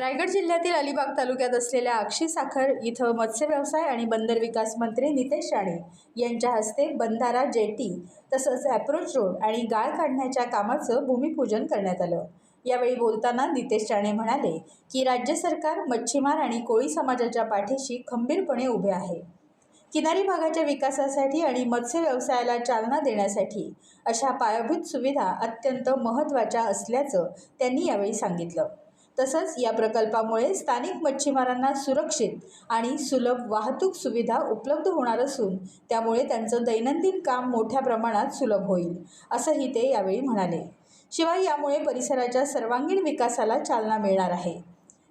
रायगड जिल्ह्यातील अलिबाग तालुक्यात असलेल्या अक्षी साखर इथं मत्स्य व्यवसाय आणि बंदर विकास मंत्री नितेश राणे यांच्या हस्ते बंधारा जेटी तसंच अप्रोच रोड आणि गाळ काढण्याच्या कामाचं भूमिपूजन करण्यात आलं। यावेळी बोलताना नितेश राणे म्हणाले की राज्य सरकार मच्छीमार आणि कोळी समाजाच्या पाठीशी खंबीरपणे उभे आहे। किनारी भागाच्या विकासासाठी आणि मत्स्य व्यवसायाला चालना देण्यासाठी अशा पायाभूत सुविधा अत्यंत महत्त्वाच्या असल्याचं त्यांनी यावेळी सांगितलं। तसंच या प्रकल्पामुळे स्थानिक मच्छीमारांना सुरक्षित आणि सुलभ वाहतूक सुविधा उपलब्ध होणार असून त्यामुळे त्यांचं दैनंदिन काम मोठ्या प्रमाणात सुलभ होईल, असंही ते यावेळी म्हणाले। शिवाय यामुळे परिसराच्या सर्वांगीण विकासाला चालना मिळणार आहे।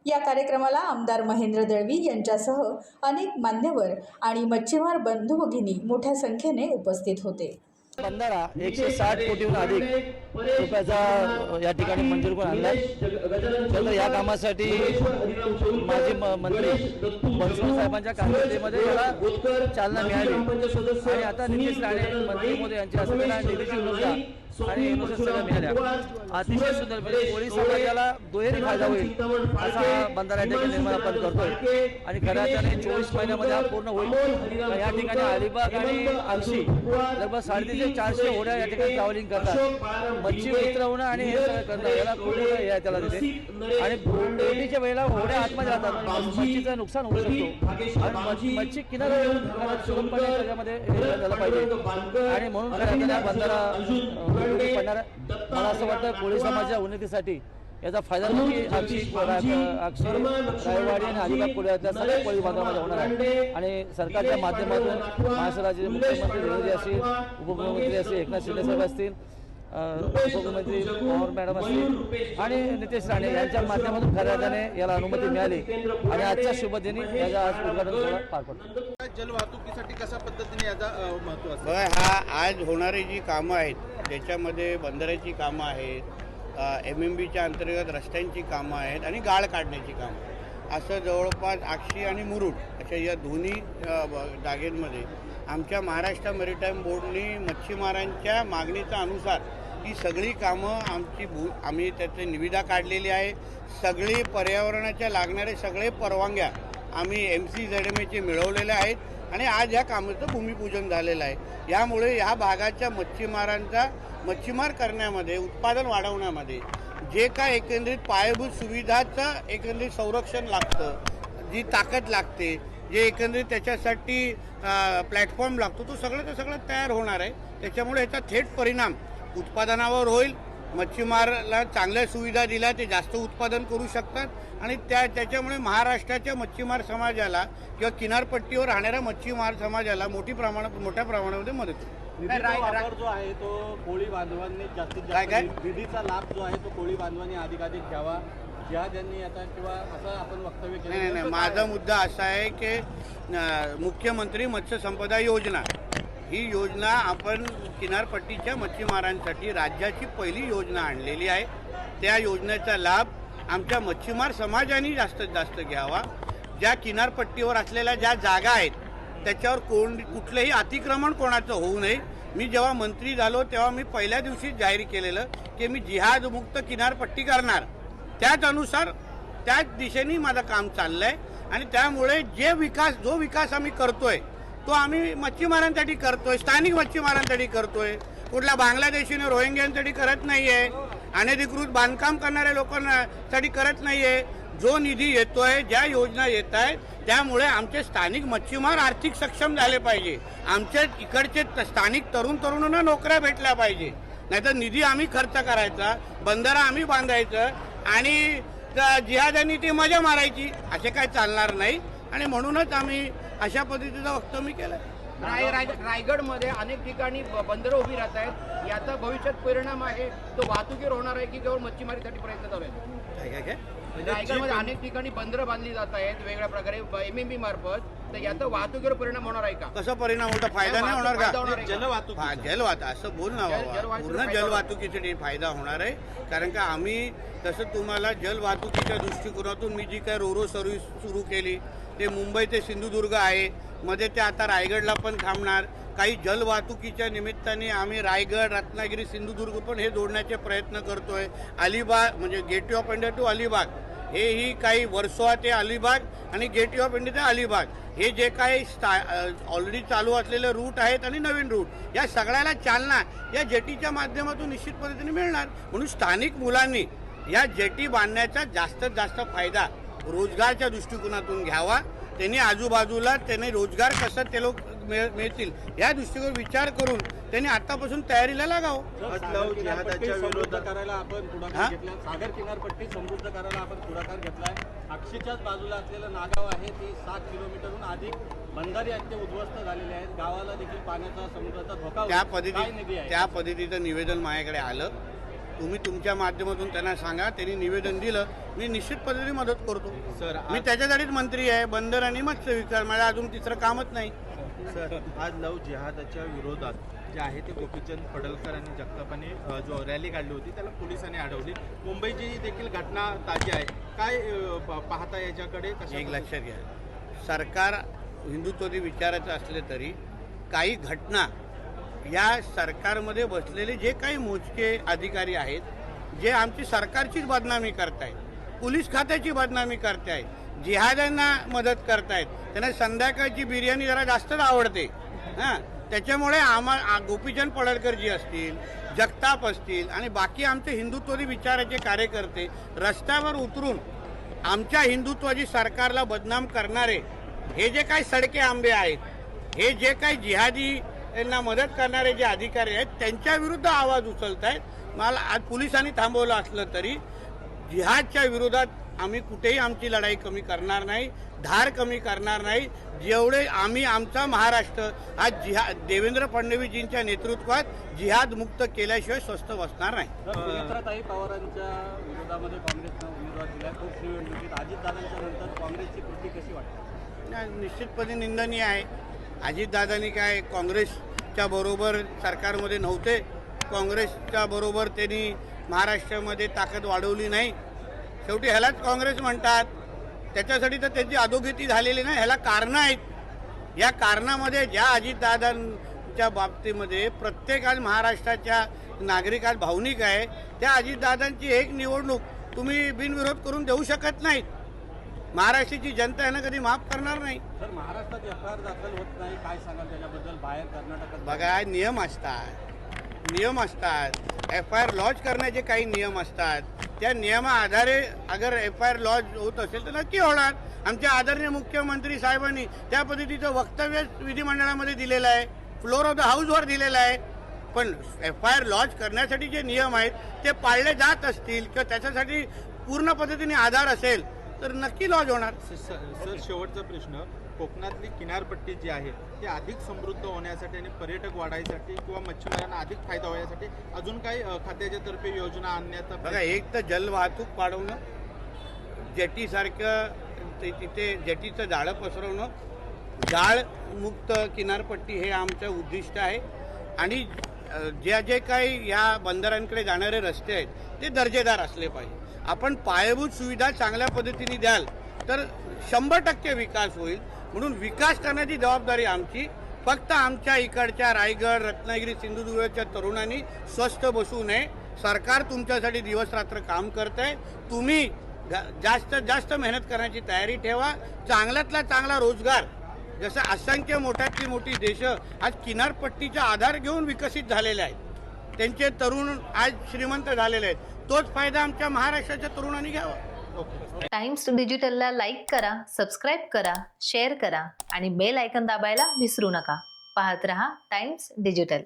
या कार्यक्रमाला आमदार महेंद्र दळवी यांच्यासह अनेक मान्यवर आणि मच्छीमार बंधू भगिनी मोठ्या संख्येने उपस्थित होते। बंधारा 160 कोटीहून अधिक रुपयाचा या ठिकाणी मंजूर करून आणला। तर या कामासाठी माजी मंत्री बनसोड साहेबांच्या कामगिरीमध्ये मला चालना मिळाली आणि आता नितेश राणे मंत्री महोदय यांच्या हस्ते निधीची योजना आणि योजना सगळ्या मिळाल्या। अतिशय सुंदर कोळी समाजाला दुहेरी फायदा होईल असा बंधारा या ठिकाणी निर्माण आपण करतोय आणि खऱ्या अर्थाने 24 महिन्यामध्ये हा पूर्ण होईल। या ठिकाणी अलिबाग आणि अक्षी लगभग 350 ते 400 होड्या या ठिकाणी ट्रॅव्हलिंग करतात। मच्छी उतरवणं आणि हे सगळं करणं याला खूप हे त्याला देते आणि बोटीच्या वेळेला होड्या आतमध्ये राहतात, मच्छीचं नुकसान होऊ शकतो आणि मच्छी किनारा येऊन सुलभपणे त्याच्यामध्ये झालं पाहिजे आणि म्हणून खऱ्या अर्थाने बंधारा पडणार। मला असं वाटतं कोळी समाजाच्या उन्नतीसाठी याचा फायदा नक्की अक्षी रायवाडी आणि अलिबाग कोळ्यातल्या सगळ्या कोळी भागामध्ये होणार आहे आणि सरकारच्या माध्यमातून महाराष्ट्र राज्याचे मुख्यमंत्री देवेंद्र असतील, उपमुख्यमंत्री असतील, एकनाथ शिंदे साहेब असतील, उपमुख्यमंत्री पवार मॅडम असतील आणि नितेश राणे यांच्या माध्यमातून खऱ्या अर्थाने याला अनुमती मिळाली आणि आजच्या शुभ दिनी याचा आज उद्घाटन सोहळा पार पडतो। जलवाहतुकीसाठी कशा पद्धतीने याचा महत्त्व असतं? हा आज होणारी जी कामं आहेत त्याच्यामध्ये बंदराची कामं आहेत, MMBच्या अंतर्गत रस्त्यांची कामं आहेत आणि गाळ काढण्याची कामं, असं जवळपास अक्षी आणि मुरुड अशा या दोन्ही जागेंमध्ये आमच्या महाराष्ट्र मॅरिटाईम बोर्डने मच्छीमारांच्या मागणीच्या अनुसार ही सगळी कामं आम्ही त्याचे निविदा काढलेली आहे। सगळी पर्यावरणाच्या लागणारे सगळे परवानग्या आम्ही MCZMAचे मिळवलेले आहेत आणि आज ह्या कामाचं भूमिपूजन झालेलं आहे। यामुळे ह्या भागाच्या मच्छीमारांचा मच्छीमार करण्यामध्ये, उत्पादन वाढवण्यामध्ये जे काय एकंदरीत पायाभूत सुविधाचं एकंदरीत संरक्षण लागतं, जी ताकद लागते, जे एकंदरीत त्याच्यासाठी प्लॅटफॉर्म लागतो, तो सगळं तयार होणार आहे। त्याच्यामुळे याचा थेट परिणाम उत्पादनावर होईल। मच्छीमाराला चांगल्या सुविधा दिल्या ते जास्त उत्पादन करू शकतात आणि त्याच्यामुळे महाराष्ट्राच्या मच्छीमार समाजाला किंवा किनारपट्टीवर राहणाऱ्या मच्छीमार समाजाला मोठ्या प्रमाणामध्ये मदत होईल। वापर जो आहे तो कोळी बांधवांनी जास्तीत जास्त निधीचा लाभ जो आहे तो कोळी बांधवांनी अधिकाधिक घ्यावा, ज्या त्यांनी आता किंवा असं आपण वक्तव्य केलं नाही, माझा मुद्दा असा आहे की मुख्यमंत्री मत्स्य संपदा योजना ही योजना आपण किनारपट्टीच्या मच्छीमारांसाठी राज्याची पहिली योजना आणलेली आहे। त्या योजनेचा लाभ आमच्या मच्छीमार समाजाने जास्तीत जास्त घ्यावा। ज्या किनारपट्टीवर असलेल्या ज्या जागा आहेत त्याच्यावर कुठलंही अतिक्रमण कोणाचं होऊ नये। मी जेव्हा मंत्री झालो तेव्हा मी पहिल्या दिवशी जाहीर केलेलं की मी जिहाद मुक्त किनारपट्टी करणार, त्याच अनुसार त्याच दिशेने माझं काम चाललंय आणि त्यामुळे जो विकास आम्ही करतोय तो आम्ही मच्छीमारांसाठी करतोय, स्थानिक मच्छीमारांसाठी करतोय, कुठल्या बांगलादेशीने रोहिंग्यांसाठी करत नाहीये, अनधिकृत बांधकाम करणाऱ्या लोकांसाठी करत नाहीये। जो निधी येतोय, ज्या योजना येत आहेत त्यामुळे आमचे स्थानिक मच्छीमार आर्थिक सक्षम झाले पाहिजे, आमच्या इकडचे स्थानिक तरुणांना नोकऱ्या भेटल्या पाहिजे। नाहीतर निधी आम्ही खर्च करायचा, बंधारा आम्ही बांधायचं आणि जिहाद्यांनी ती मजा मारायची, असे काय चालणार नाही आणि म्हणूनच आम्ही अशा पद्धतीचं वक्तव्य केलं। रायगडमध्ये अनेक ठिकाणी बंदरं उभी राहत आहेत, याचा भविष्यात परिणाम आहे तो वाहतुकीवर होणार आहे की केवळ मच्छीमारीसाठी प्रयत्न चालू आहेत? काय रायगडमध्ये अनेक ठिकाणी बंदरं बांधली जात आहेत वेगवेगळ्या प्रकारे MMB मार्फत, तर याचा वाहतुकीवर परिणाम होणार आहे का? कसा परिणाम होता? फायदा नाही होणार का? जलवाहतूक असं बोल ना बाबा, पूर्ण जलवाहतुकीसाठी फायदा होणार आहे। कारण का आम्ही तसं तुम्हाला जलवाहतुकीच्या दृष्टिकोनातून मी जी काय रोरो सर्व्हिस सुरू केली ते मुंबई ते सिंधुदुर्ग आहे, मध्ये ते आता रायगडला पण थांबणार। काही जलवाहतुकीच्या निमित्ताने आम्ही रायगड, रत्नागिरी, सिंधुदुर्ग पण हे जोडण्याचे प्रयत्न करतोय। अलिबाग म्हणजे gateway of India to Alibag हेही काही वर्सोवा ते अलिबाग आणि गेटवे ऑफ इंडिया ते अलिबाग हे जे काही ऑलरेडी चालू असलेले रूट आहेत आणि नवीन रूट या सगळ्याला चालना या जेटीच्या माध्यमातून निश्चित पद्धतीने मिळणार. म्हणून स्थानिक मुलांनी या जेटी बांधण्याचा जास्तीत जास्त फायदा रोजगारच्या दृष्टिकोनातून घ्यावा. त्यांनी आजूबाजूला त्यांनी रोजगार कसं ते लोक मिळतील या दृष्टीकोन विचार करून त्यांनी आतापासून तयारीला लागावं. समृद्ध करायला आपण हा? पुढाकार घेतला. सागर किनारपट्टी समृद्ध करायला आपण पुढाकार घेतलाय. अक्षीच्याच बाजूला असलेलं नागाव आहे ती 7 किलोमीटरहून अधिक बंधारे आहेत ते उद्ध्वस्त झालेले आहेत. गावाला देखील पाण्याचा समुद्राचा धोका होतो. काय निधी आहे? त्या पद्धतीचं निवेदन माझ्याकडे आलं. तुम्ही तुमच्या माध्यमातून त्यांना सांगा. त्यांनी निवेदन दिलं मी निश्चित पद्धतीने मदत करतो. सर, मी त्याच्यासाठीच मंत्री आहे. बंदर आणि मत्स्य विकास माझं अजून तिसरं कामच नाही. सर, आज लव जिहादाच्या विरोधात जे आहे ते गोपीचंद पडळकर आणि जगतापाने जो रॅली काढली होती त्याला पोलिसांनी अडवली. मुंबईची देखील घटना ताजी आहे. काय पाहता याच्याकडे? एक लक्षात घ्या, सरकार हिंदुत्ववादी विचाराचं असले तरी काही घटना या सरकारमध्ये बसलेले जे काही मोजके अधिकारी आहेत जे आमची सरकारचीच बदनामी करतायत, पोलीस खात्याची बदनामी करतायत, जिहाद्यांना मदत करतायत, त्यांना संध्याकाळची बिर्याणी जरा जास्तच आवडते हां. त्याच्यामुळे गोपीचंद पडळकर जी असतील, जगताप असतील आणि बाकी आमचे हिंदुत्ववादी विचाराचे कार्यकर्ते रस्त्यावर उतरून आमच्या हिंदुत्वाची सरकारला बदनाम करणारे हे जे काही सडके आंबे आहेत, हे जे काही जिहादी यांना मदत करणारे जे अधिकारी आहेत त्यांच्या विरुद्ध आवाज उचलत आहेत. मला आज पोलिसांनी थांबवलं असलं तरी जिहादच्या विरोधात आम्ही कुठेही आमची लढाई कमी करणार नाही, धार कमी करणार नाही. जेवढे आम्ही आमचा महाराष्ट्र आज देवेंद्र फडणवीसजींच्या नेतृत्वात जिहाद मुक्त केल्याशिवाय स्वस्थ बसणार नाही. सुमित्राताई पवारांच्या विरोधामध्ये काँग्रेसनं उमेदवार दिला. खूप निवडणुकीत अजितदादांच्या नंतर काँग्रेसची कृती कशी वाटते? निश्चितपणे निंदनीय आहे. अजितदादांनी काय काँग्रेसच्या बरोबर सरकारमध्ये नव्हते, काँग्रेसच्या बरोबर त्यांनी महाराष्ट्रामध्ये ताकद वाढवली नाही. शेवटी ह्यालाच काँग्रेस म्हणतात. त्याच्यासाठी तर त्यांची अधोगती झालेली नाही, ह्याला कारणं आहेत. या कारणामध्ये ज्या अजितदादांच्या बाबतीमध्ये प्रत्येक आज महाराष्ट्राच्या नागरिकात भावनिक आहे त्या अजितदादांची एक निवडणूक तुम्ही बिनविरोध करून देऊ शकत नाहीत. महाराष्ट्राची जनता यांना कधी माफ करणार नाही. सर, महाराष्ट्रात FIR दाखल होत नाही, काय सांगाल त्याच्याबद्दल? बाहेर कर्नाटकात बघा, नियम असतात. FIR लॉन्च करण्याचे काही नियम असतात. त्या नियमाआधारे अगर FIR लॉन्च होत असेल तर नक्की होणार. आमच्या आदरणीय मुख्यमंत्री साहेबांनी त्या पद्धतीचं वक्तव्य विधिमंडळामध्ये दिलेलं आहे, फ्लोर ऑफ द हाऊसवर दिलेलं आहे. पण FIR लॉन्च करण्यासाठी जे नियम आहेत ते पाळले जात असतील किंवा त्याच्यासाठी पूर्ण पद्धतीने आधार असेल तर नक्की लॉन्च होणार. सर, शेवटचा प्रश्न, कोकणातली किनारपट्टी जी आहे ती अधिक समृद्ध होण्यासाठी आणि पर्यटक वाढायसाठी किंवा मच्छीमारांना अधिक फायदा होण्यासाठी अजून काही खात्याच्या तर्फे योजना आणण्याचा? बघा, एक तर जलवाहतूक वाढवणं, जेटीसारखं तिथे जेटीचं जाळं पसरवणं, जाळमुक्त किनारपट्टी हे आमचं उद्दिष्ट आहे. आणि जे काही या बंदरांकडे जाणारे रस्ते आहेत ते दर्जेदार असले पाहिजे. आपण पायाभूत सुविधा चांगल्या पद्धतीने द्याल तर 100% विकास होईल. म्हणून विकास करण्याची जबाबदारी आमची. फक्त आमच्या इकडच्या रायगड, रत्नागिरी, सिंधुदुर्गच्या तरुणांनी स्वस्थ बसू नये. सरकार तुमच्यासाठी दिवस रात्र काम करत आहे. तुम्ही जास्तीत जास्त मेहनत करण्याची तयारी ठेवा. चांगल्यातला चांगला रोजगार, जसं असंख्य मोठ्यातली मोठी देशं आज किनारपट्टीचा आधार घेऊन विकसित झालेले आहेत, त्यांचे तरुण आज श्रीमंत झालेले आहेत. तोच फायदा आमच्या महाराष्ट्राच्या तरुणांनी घ्यावा. टाइम्स डिजिटलला लाईक करा, सबस्क्राईब करा, शेअर करा आणि बेल आयकॉन दाबायला विसरू नका. पाहत रहा टाइम्स डिजिटल.